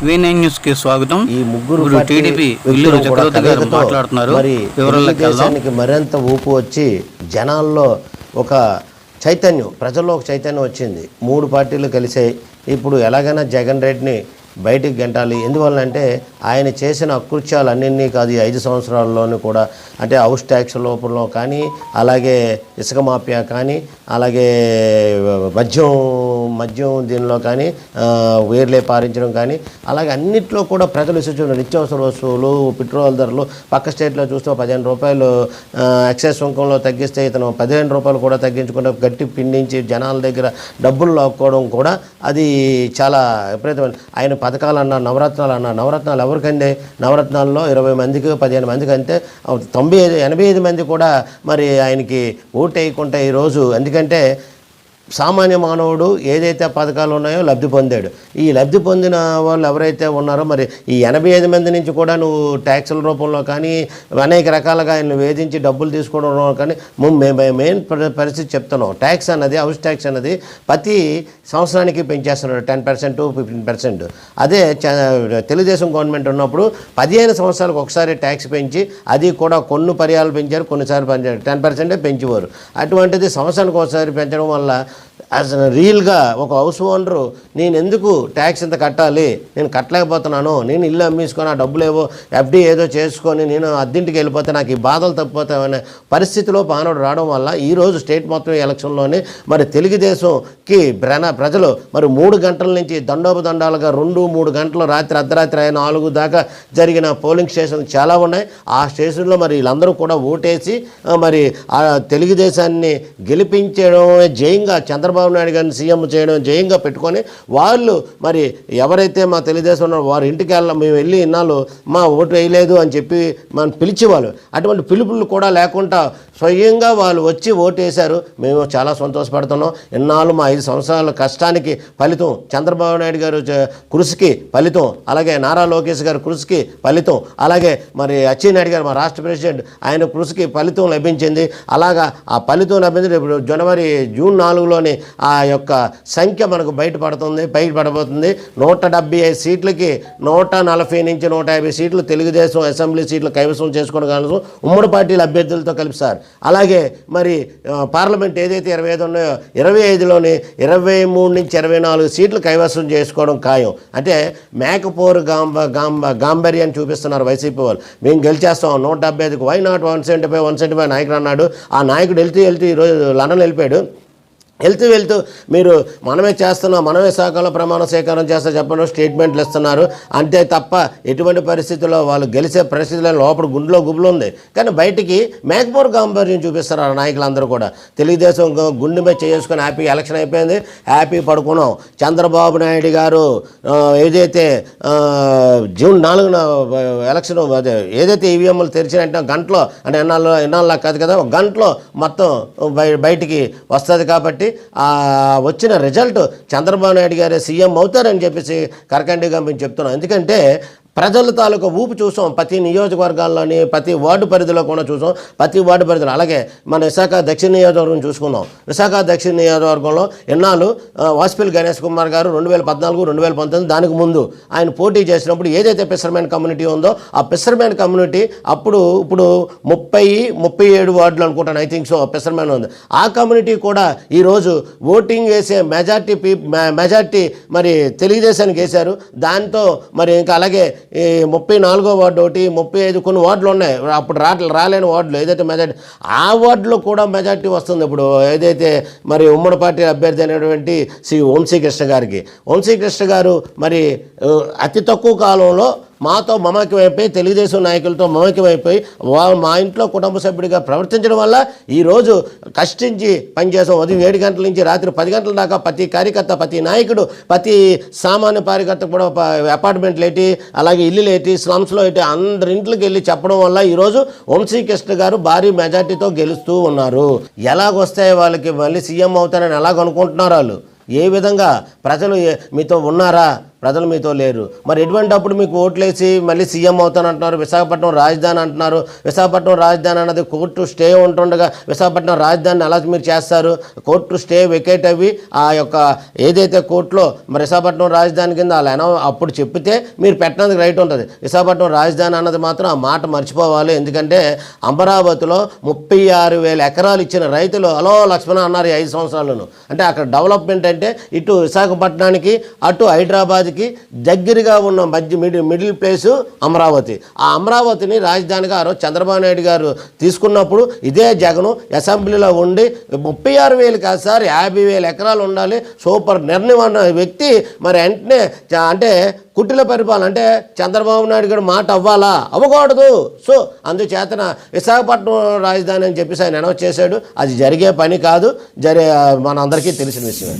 V9 news కి స్వాగతం. ఈ ముగ్గురు టీడీపీ విల్లు చక్రవర్తి గారు మాట్లాడుతున్నారు. మరి దేశానికి మరింత ఊపు వచ్చి జనాల్లో ఒక చైతన్యం, ప్రజల్లో ఒక చైతన్యం వచ్చింది. మూడు పార్టీలు కలిసాయి. ఇప్పుడు ఎలాగైనా జగన్ రెడ్డిని బయటికి గెంటాలి. ఎందువల్లంటే ఆయన చేసిన అకృత్యాలు అన్నింటినీ కాదు, ఈ 5 సంవత్సరాల్లోనూ కూడా, అంటే హౌస్ ట్యాక్స్ లోపల కానీ, అలాగే ఇసుక మాఫియా కానీ, అలాగే మద్యం దీనిలో కానీ, వేర్లే పారించడం కానీ, అలాగే అన్నింటిలో కూడా ప్రజలు విసిస్తున్న నిత్యావసర వస్తువులు, పెట్రోల్ ధరలు పక్క స్టేట్లో చూస్తే 15 రూపాయలు ఎక్సైజ్ సుంకంలో తగ్గిస్తే ఇతను 15 రూపాయలు కూడా తగ్గించుకుంటే గట్టి పిండించి జనాల దగ్గర డబ్బులు లాక్కోవడం కూడా అది చాలా విపరీతమైన. ఆయన పథకాలు అన్నారు, నవరత్నాలు అన్నారు. నవరత్నాలు ఎవరికండి? నవరత్నాల్లో 20 మందికి 15 మందికి అంతే 85 మంది కూడా మరి ఆయనకి ఓటు వేయకుండా ఈరోజు. ఎందుకంటే సామాన్య మానవుడు ఏదైతే పథకాలు ఉన్నాయో లబ్ధి పొందాడు. ఈ లబ్ధి పొందిన వాళ్ళు ఎవరైతే ఉన్నారో మరి ఈ 85 మంది నుంచి కూడా నువ్వు ట్యాక్సుల రూపంలో కానీ అనేక రకాలుగా ఆయన వేధించి డబ్బులు తీసుకోవడం కానీ మెయిన్ పరిస్థితి చెప్తున్నాం. ట్యాక్స్ అన్నది, హౌస్ ట్యాక్స్ అన్నది ప్రతి సంవత్సరానికి పెంచేస్తున్నాడు 10% 15%. అదే తెలుగుదేశం గవర్నమెంట్ ఉన్నప్పుడు 15 సంవత్సరాలకు ఒకసారి ట్యాక్స్ పెంచి, అది కూడా కొన్ని పర్యాలు పెంచారు, కొన్నిసార్లు పెంచారు, 10% పెంచేవారు. అటువంటిది సంవత్సరానికి ఒకసారి పెంచడం వల్ల అసలు రియల్గా ఒక హౌస్ ఓనరు నేను ఎందుకు ట్యాక్స్ ఇంత కట్టాలి, నేను కట్టలేకపోతున్నాను, నేను ఇల్లు అమ్మేసుకొని ఆ డబ్బులు ఏవో ఎఫ్డీ ఏదో చేసుకొని నేను అద్దెంటికి వెళ్ళిపోతే నాకు ఈ బాధలు తప్పిపోతాయనే పరిస్థితిలో మానవుడు రావడం వల్ల ఈరోజు స్టేట్ మొత్తం ఎలక్షన్లోనే మరి తెలుగుదేశంకి ప్రజలు మరి 3 గంటల నుంచి దండోపదండాలుగా 2-3 గంటలు అర్ధరాత్రి 4 దాకా జరిగిన పోలింగ్ స్టేషన్లు చాలా ఉన్నాయి. ఆ స్టేషన్లో మరి వీళ్ళందరూ కూడా ఓటేసి మరి ఆ తెలుగుదేశాన్ని గెలిపించడమే జయంగా, చంద్రబాబు నాయుడు గారిని సీఎం చేయడం జయంగా పెట్టుకొని వాళ్ళు మరి ఎవరైతే మా తెలుగుదేశం ఉన్నారో వారి ఇంటికి మేము వెళ్ళి ఇన్నాళ్ళు మా ఓటు వేయలేదు అని చెప్పి మనం పిలిచేవాళ్ళు. అటువంటి పిలుపులు కూడా లేకుండా స్వయంగా వాళ్ళు వచ్చి ఓటు వేశారు. మేము చాలా సంతోషపడుతున్నాం. ఇన్నాళ్ళు మా 5 సంవత్సరాల కష్టానికి ఫలితం, చంద్రబాబు నాయుడు గారు కృషికి ఫలితం, అలాగే నారా లోకేష్ గారి కృషికి ఫలితం, అలాగే మరి అచ్చెన్నాయుడు గారు మా రాష్ట్ర ప్రెసిడెంట్ ఆయన కృషికి ఫలితం లభించింది. అలాగా ఆ ఫలితం లభించింది. ఇప్పుడు జూన్ 4లోని ఆ యొక్క సంఖ్య మనకు బయటపడబోతుంది. 175 సీట్లకి 140 నుంచి 150 సీట్లు తెలుగుదేశం అసెంబ్లీ సీట్లు కైవసం చేసుకోవడం ఉమ్మడి పార్టీల అభ్యర్థులతో కలిపిస్తారు. అలాగే మరి పార్లమెంట్ ఏదైతే 25 ఉన్నాయో 25లోని 23 నుంచి 24 సీట్లు కైవసం చేసుకోవడం ఖాయం. అంటే మేకపోరు గాంభీర్యాన్ని చూపిస్తున్నారు వైసీపీ వాళ్ళు. మేము గెలిచేస్తాం 175కి, వై నాట్ 175 నాయకుడు అన్నాడు. ఆ నాయకుడు వెళ్తూ ఈరోజు లండన్ వెళ్ళిపోయాడు. వెళ్తూ మీరు మనమే చేస్తున్నాం, మనమే శాఖలో ప్రమాణ స్వీకారం చేస్తా చెప్పడం స్టేట్మెంట్లు ఇస్తున్నారు అంతే తప్ప ఎటువంటి పరిస్థితుల్లో వాళ్ళు గెలిచే పరిస్థితుల్లో లోపల గుండెలో గుబులు ఉంది. కానీ బయటికి మేకపోరు గాంభీర్యం చూపిస్తారు ఆ నాయకులందరూ కూడా. తెలుగుదేశం గుండె మీద చేసుకొని హ్యాపీ ఎలక్షన్ అయిపోయింది, హ్యాపీ పడుకున్నాం. చంద్రబాబు నాయుడు గారు ఏదైతే జూన్ 4న ఎలక్షన్ ఏదైతే ఈవీఎంలు తెరిచినట్టు గంటలో, అంటే ఎన్నాళ్ళ కాదు కదా, ఒక గంటలో మొత్తం బయటికి వస్తుంది. కాబట్టి వచ్చిన రిజల్ట్ చంద్రబాబు నాయుడు గారే సీఎం అవుతారని చెప్పేసి కరకండిగా మేము చెప్తున్నాం. ఎందుకంటే ప్రజల తాలూకా ఊపు చూసాం. ప్రతి నియోజకవర్గాల్లోని ప్రతి వార్డు పరిధిలో కూడా చూసాం. ప్రతి వార్డు పరిధిలో అలాగే మన విశాఖ దక్షిణ నియోజకవర్గం చూసుకుందాం. విశాఖ దక్షిణ నియోజకవర్గంలో ఎన్నాళ్ళు వాసుపల్లి గణేష్ కుమార్ గారు 2014, 2019 దానికి ముందు ఆయన పోటీ చేసినప్పుడు ఏదైతే ఫిషర్మెన్ కమ్యూనిటీ ఉందో ఆ ఫిషర్మెన్ కమ్యూనిటీ ఇప్పుడు 37 వార్డులు అనుకుంటాను, ఐ థింక్ సో, ఫిషర్మెన్ ఉంది. ఆ కమ్యూనిటీ కూడా ఈరోజు ఓటింగ్ వేసే మెజార్టీ మరి తెలుగుదేశానికి వేశారు. దాంతో మరి ఇంకా అలాగే ఈ 34వ వార్డు ఒకటి, 35 కొన్ని వార్డులు ఉన్నాయి. అప్పుడు రాలేని వార్డులు ఏదైతే మెజార్టీ, ఆ వార్డులో కూడా మెజార్టీ వస్తుంది. ఇప్పుడు ఏదైతే మరి ఉమ్మడి పార్టీ అభ్యర్థి అయినటువంటి శ్రీ వంశీకృష్ణ గారికి, వంశీకృష్ణ గారు మరి అతి తక్కువ కాలంలో మాతో మమేకమైపోయి, తెలుగుదేశం నాయకులతో మమేకమైపోయి మా ఇంట్లో కుటుంబ సభ్యుడిగా ప్రవర్తించడం వల్ల ఈరోజు కష్టించి పనిచేసాం. ఉదయం 7 గంటల నుంచి రాత్రి 10 గంటల దాకా ప్రతి కార్యకర్త, ప్రతి నాయకుడు, ప్రతి సామాన్య కార్యకర్త కూడా అపార్ట్మెంట్లు ఏంటి, అలాగే ఇల్లులు ఏంటి, స్లమ్స్లో ఏంటి, అందరి ఇంట్లోకి వెళ్ళి చెప్పడం వల్ల ఈరోజు వంశీకృష్ణ గారు భారీ మెజార్టీతో గెలుస్తూ ఉన్నారు. ఎలాగొస్తాయి వాళ్ళకి, మళ్ళీ సీఎం అవుతారని ఎలాగనుకుంటున్నారు వాళ్ళు? ఏ విధంగా ప్రజలు మీతో ఉన్నారా, ప్రజలు మీతో లేరు. మరి ఎటువంటి అప్పుడు మీకు ఓట్లేసి మళ్ళీ సీఎం అవుతానంటున్నారు, విశాఖపట్నం రాజధాని అంటున్నారు. విశాఖపట్నం రాజధాని అన్నది కోర్టు స్టే ఉంటుండగా విశాఖపట్నం రాజధానిని ఎలా మీరు చేస్తారు? కోర్టు స్టే వెకేట్ అవి ఆ యొక్క ఏదైతే కోర్టులో మరి విశాఖపట్నం రాజధాని కింద అలా అప్పుడు చెప్పితే మీరు పెట్టడానికి రైట్ ఉంటుంది. విశాఖపట్నం రాజధాని అన్నది మాత్రం ఆ మాట మర్చిపోవాలి. ఎందుకంటే అమరావతిలో 36,000 ఎకరాలు ఇచ్చిన రైతులు హలో లక్ష్మణ అన్నారు 5 సంవత్సరాలను. అంటే అక్కడ డెవలప్మెంట్ అంటే ఇటు విశాఖపట్నానికి అటు హైదరాబాద్కి దగ్గరగా ఉన్న మిడిల్ ప్లేసు అమరావతి. ఆ అమరావతిని రాజధానిగా ఆ రోజు చంద్రబాబు నాయుడు గారు తీసుకున్నప్పుడు ఇదే జగను అసెంబ్లీలో ఉండి 36,000 కాదు సార్ 50,000 ఎకరాలు ఉండాలి సూపర్ నిర్ణయం అన్న వ్యక్తి మరి వెంటనే అంటే కుట్టిల పరిపాలన అంటే చంద్రబాబు నాయుడు గారు మాట అవ్వాలా అవ్వకూడదు. సో అందుచేతన విశాఖపట్నం రాజధాని అని చెప్పేసి ఆయన అనౌన్స్ చేశాడు. అది జరిగే పని కాదు, మన అందరికీ తెలిసిన విషయం.